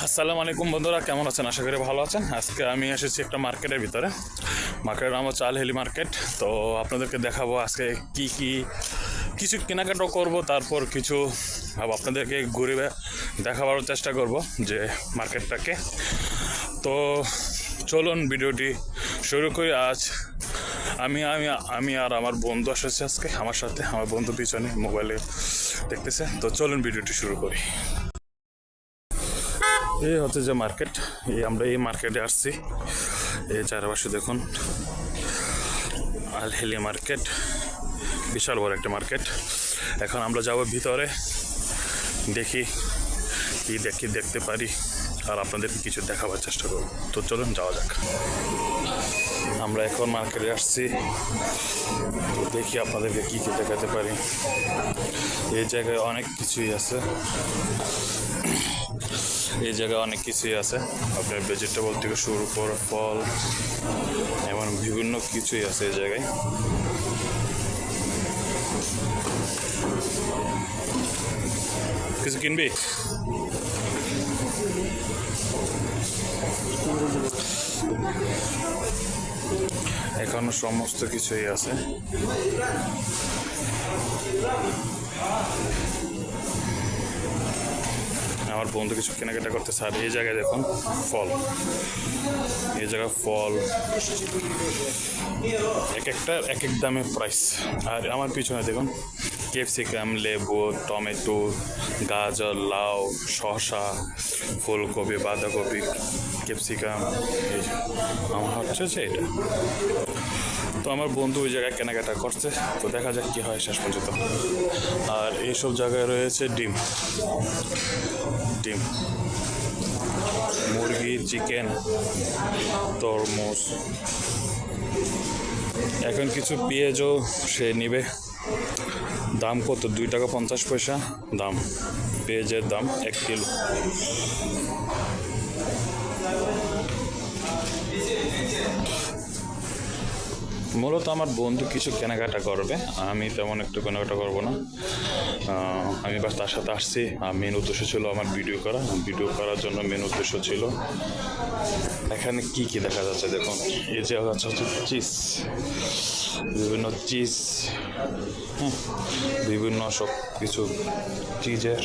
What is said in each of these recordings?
আসসালামু আলাইকুম বন্ধুরা, কেমন আছেন? আশা করি ভালো আছেন। আজকে আমি এসেছি একটা মার্কেটের ভিতরে। মার্কেটের নাম হচ্ছে আল হেলি মার্কেট। তো আপনাদেরকে দেখাবো আজকে কি কি কিছু কেনাকাটাও করব, তারপর কিছু আপনাদেরকে ঘুরে দেখাবার চেষ্টা করব যে মার্কেটটাকে। তো চলুন ভিডিওটি শুরু করি। আজ আমি আমি আমি আর আমার বন্ধু এসেছে আজকে আমার সাথে। আমার বন্ধু পিছনে মোবাইলে দেখতেছে। তো চলুন ভিডিওটি শুরু করি। এই হচ্ছে যে মার্কেট, আমরা এই মার্কেটে আসছি। এই চারপাশে দেখুন আল হেলি মার্কেট, বিশাল বড় একটা মার্কেট। এখন আমরা যাব ভিতরে, দেখি কি দেখতে পারি আর আপনাদেরকে কিছু দেখাবার চেষ্টা করব। তো চলুন যাওয়া যাক। আমরা এখন মার্কেটে আসছি, তো দেখি আপনাদেরকে কি দেখাতে পারি। এই জায়গায় অনেক কিছুই আছে, এই জায়গায় অনেক কিছুই আছে। আপনার ভেজিটেবল থেকে শুরু করে ফল, এমন বিভিন্ন কিছুই আছে এই জায়গায়। কিছু কিনবি? এখনো সমস্ত কিছুই আছে। আমার বন্ধু কিছু কেনাকাটা করতেছে। আর এই জায়গায় দেখুন ফল, এই জায়গায় ফল এক একটা এক এক দামে প্রাইস। আর আমার পিছনে দেখুন ক্যাপসিকাম, লেবু, টমেটো, গাজর, লাউ, শসা, ফুলকপি, বাঁধাকপি, ক্যাপসিকাম। এই আমার হচ্ছে যে এটা। তো আমার বন্ধু ওই জায়গায় কেনাকাটা করছে, তো দেখা যাক কী হয় শেষ পর্যন্ত। আর এইসব জায়গায় রয়েছে ডিম, মুরগি, চিকেন, তরমুজ। এখন কিছু পেঁয়াজও সে নিবে। দাম কত? 2 টাকা 50 পয়সা দাম পেঁয়াজের দাম 1 কিলো। মূলত আমার বন্ধু কিছু কেনাকাটা করবে, আমি তেমন একটু কেনাকাটা করবো না। আমি বাস তার সাথে আসছি। মেন উদ্দেশ্য ছিল আমার ভিডিও করার জন্য মেন উদ্দেশ্য ছিল। এখানে কি কি দেখা যাচ্ছে দেখুন। এই যে হচ্ছে চিজ, বিভিন্ন চিজ, বিভিন্ন সব কিছু চিজের।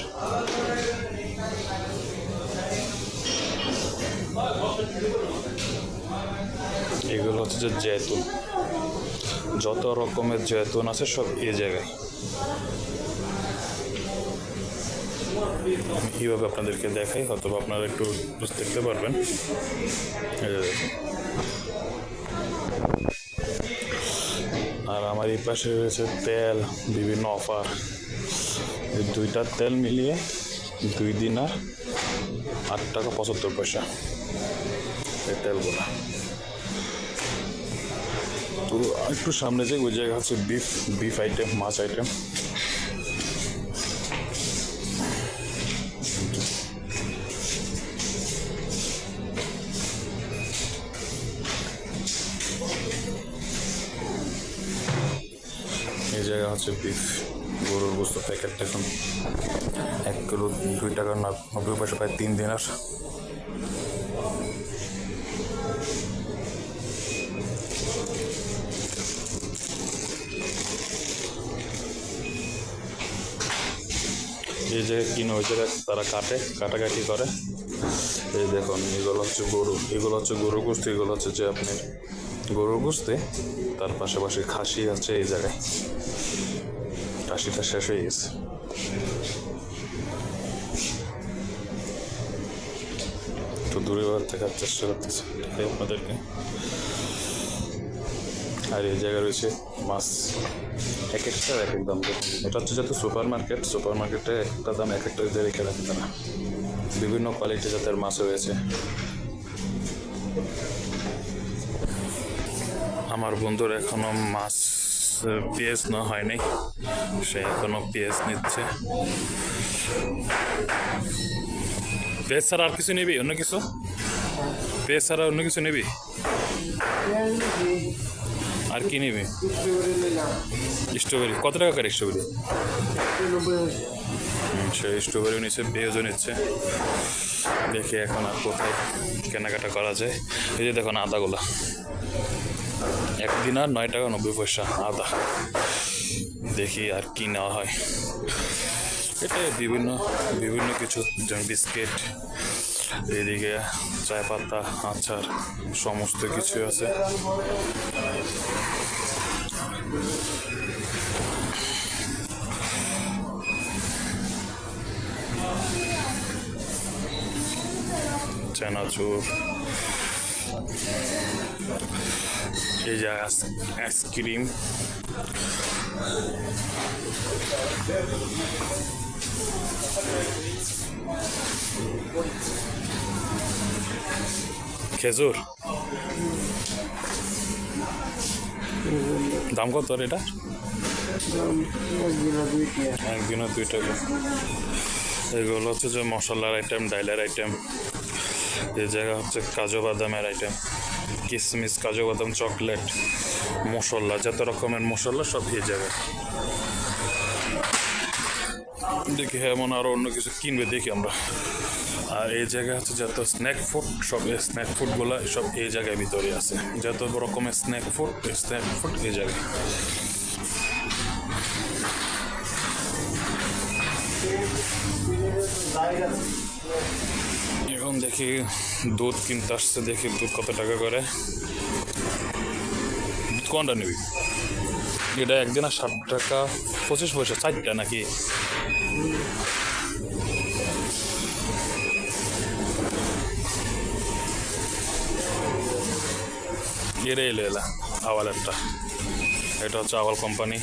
এগুলো হচ্ছে যে জৈতুন, যত রকমের জৈতুন আছে সব এই জায়গায়। আমি কীভাবে আপনাদেরকে দেখাই, হয়তো আপনারা একটু দেখতে পারবেন। আর আমার এই পাশে রয়েছে তেল, বিভিন্ন অফার। এই 2টা তেল মিলিয়ে 2 দিনার 8 টাকা 75 পয়সা এই তেলগুলো। তো একটু সামনে যাই, ওই জায়গা হচ্ছে বিফ আইটেম, মাছ আইটেম। এই জায়গা হচ্ছে বিফ, গরুর গোস্ত প্যাকেট দেখুন 1 কিলো 2 টাকা 90 পয়সা, প্রায় 3 দিনার। এই জায়গায় কিনে ওই জায়গায় তারা কাটাকাটি করে। এই দেখুন এগুলো হচ্ছে গরু, এগুলো হচ্ছে গরুর গোস্ত, এগুলো হচ্ছে যে আপনার গরুর গোস্তে। তার পাশাপাশি খাসি আছে এই জায়গায়, খাসিটা শেষ হয়ে গেছে। একটু দূরে দেখার চেষ্টা করতেছে আপনাদেরকে। আর এই জায়গায় রয়েছে মাছ, এক একটা এক এক দাম। এটা হচ্ছে যাতে সুপার মার্কেটে একটা দাম এক একটা রেখে রাখতে না, বিভিন্ন কোয়ালিটি জাতের মাছ রয়েছে। আমার বন্ধুর এখনো মাছ পেঁয়াজ না হয়নি, সে এখনো পেঁয়াজ নিচ্ছে। পেঁয়াজ ছাড়া আর কিছু নিবি? অন্য কিছু পেঁয়াজ ছাড়া অন্য কিছু নিবি? আর কি নিবি? স্ট্রবেরি কত টাকা করে স্ট্রবেরি? সে স্ট্রবেরি নিচ্ছে, পেঁয়াজও নিচ্ছে। দেখি এখন আর কোথায় কেনাকাটা করা যায়। এই যে দেখুন আদাগুলা, একদিন আর 9 টাকা 90 পয়সা আদা। দেখি আর কি নেওয়া হয়। এটা বিভিন্ন বিভিন্ন কিছু, যেমন বিস্কিট, এদিকে চায় পাতা, আচার, সমস্ত কিছু আছে। চানাচুর, এই যে আইসক্রিম, খেজুর। দাম কত এটা? একদিনে 2 টাকা। এগুলো হচ্ছে যে মশলার আইটেম, ডাইলের আইটেম। এই জায়গা হচ্ছে কাজু বাদামের আইটেম, কিশমিশ, কাজু বাদাম, চকলেট, মশলা, যত রকমের মশলা সব এই জায়গায়। দেখি এমন আরো অন্য কিছু কিনবে দেখি আমরা। আর এই জায়গায় হচ্ছে যত স্ন্যাক ফুড, সব এই স্ন্যাক ফুডগুলো সব এই জায়গায় ভিতরে আছে। যত রকমের স্ন্যাক ফুড এই জায়গায়। এখন দেখি দুধ কিনতে আসছে, দেখি দুধ কত টাকা করে। দুধ কোনটা নিবি? এটা একদিনে 60 টাকা 25 পয়সা, 4টা নাকি? এরে এলে এলা আওয়াল একটা, এটা হচ্ছে আওয়াল কোম্পানি।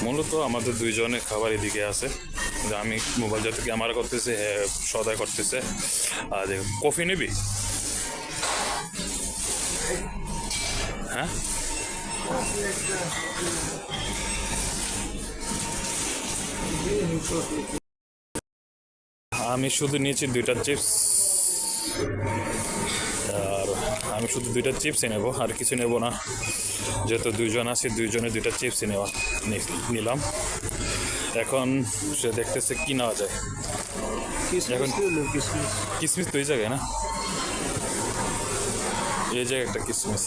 মূলত আমাদের দুইজনের খাবার এদিকে আছে। যে আমি মোবাইল যত ক্যামেরা করতেছে, সদাই করতেছে। আর দেখ, কফি নিবি? হ্যাঁ, আমি শুধু নিয়েছি 2টা চিপস। আর আমি শুধু 2টা চিপসই নেবো, আর কিছু নেব না। যেহেতু দুইজন আছি, দুইজনে 2টা চিপসই নিলাম। এখন সে দেখতেছে কি নেওয়া যায়। এখন কিসমিস তো এই জায়গায় না, এই জায়গায় একটা কিসমিস।